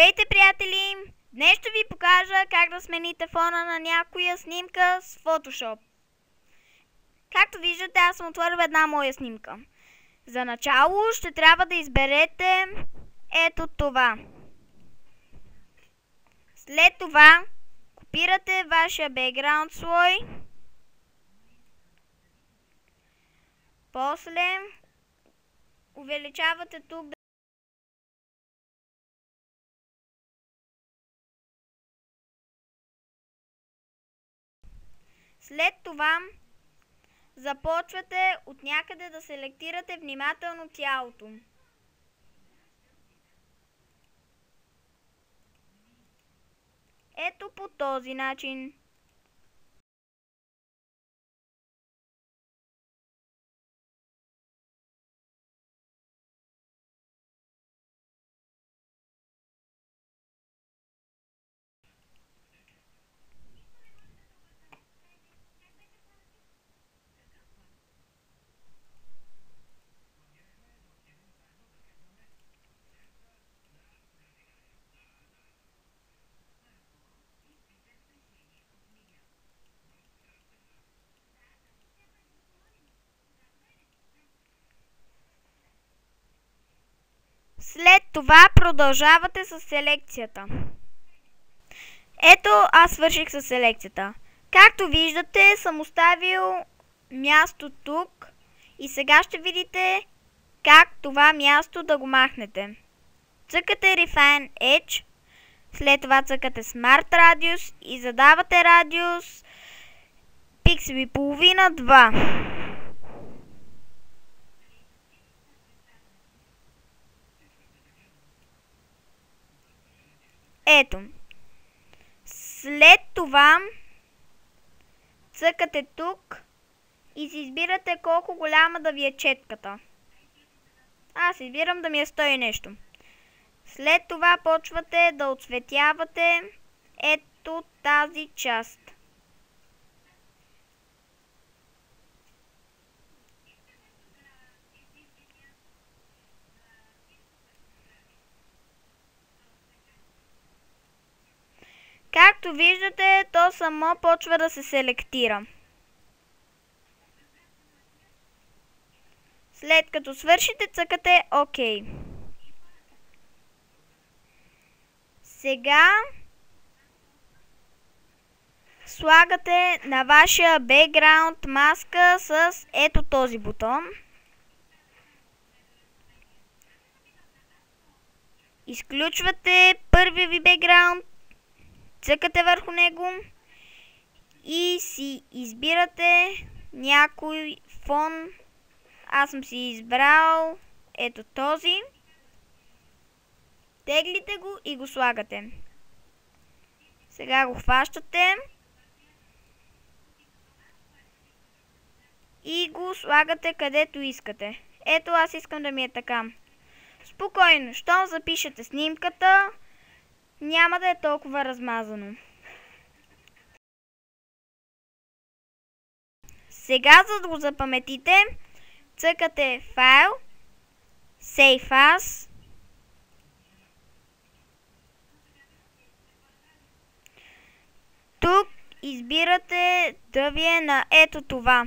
Здравейте, приятели! Днес ще ви покажа как да смените фона на някоя снимка с Photoshop. Както виждате, аз съм отворила една моя снимка. За начало ще трябва да изберете ето това. След това копирате вашия бекграунд слой. После увеличавате тук. След това започвате от някъде да селектирате внимателно тялото. Ето по този начин. След това продължавате с селекцията. Ето, аз свърших с селекцията. Както виждате, съм оставил място тук и сега ще видите как това място да го махнете. Цъкате Refine Edge, след това цъкате Smart Radius и задавате радиус пиксели половина 2. Ето. След това цъкате тук и си избирате колко голяма да ви е четката. Аз избирам да ми е 100 и нещо. След това почвате да отцветявате ето тази част. Както виждате, то само почва да се селектира. След като свършите, цъкате ОК. Сега слагате на вашия бекграунд маска с ето този бутон. Изключвате първия ви бекграунд, цъкате върху него и си избирате някой фон. Аз съм си избрал ето този. Теглите го и го слагате. Сега го хващате и го слагате където искате. Ето, аз искам да ми е така. Спокойно, щом запишете снимката, няма да е толкова размазано. Сега, за да го запаметите, цъкате файл, Save As. Тук избирате да ви е на ето това.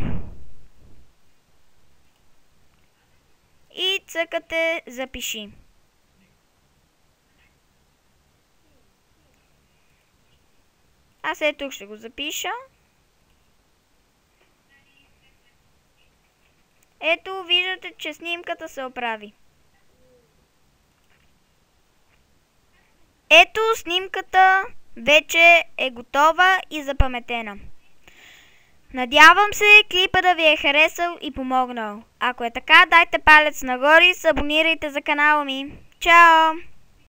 И цъкате Запиши. Аз тук ще го запиша. Ето, виждате, че снимката се оправи. Ето, снимката вече е готова и запаметена. Надявам се клипа да ви е харесал и помогнал. Ако е така, дайте палец нагоре и се абонирайте за канала ми. Чао!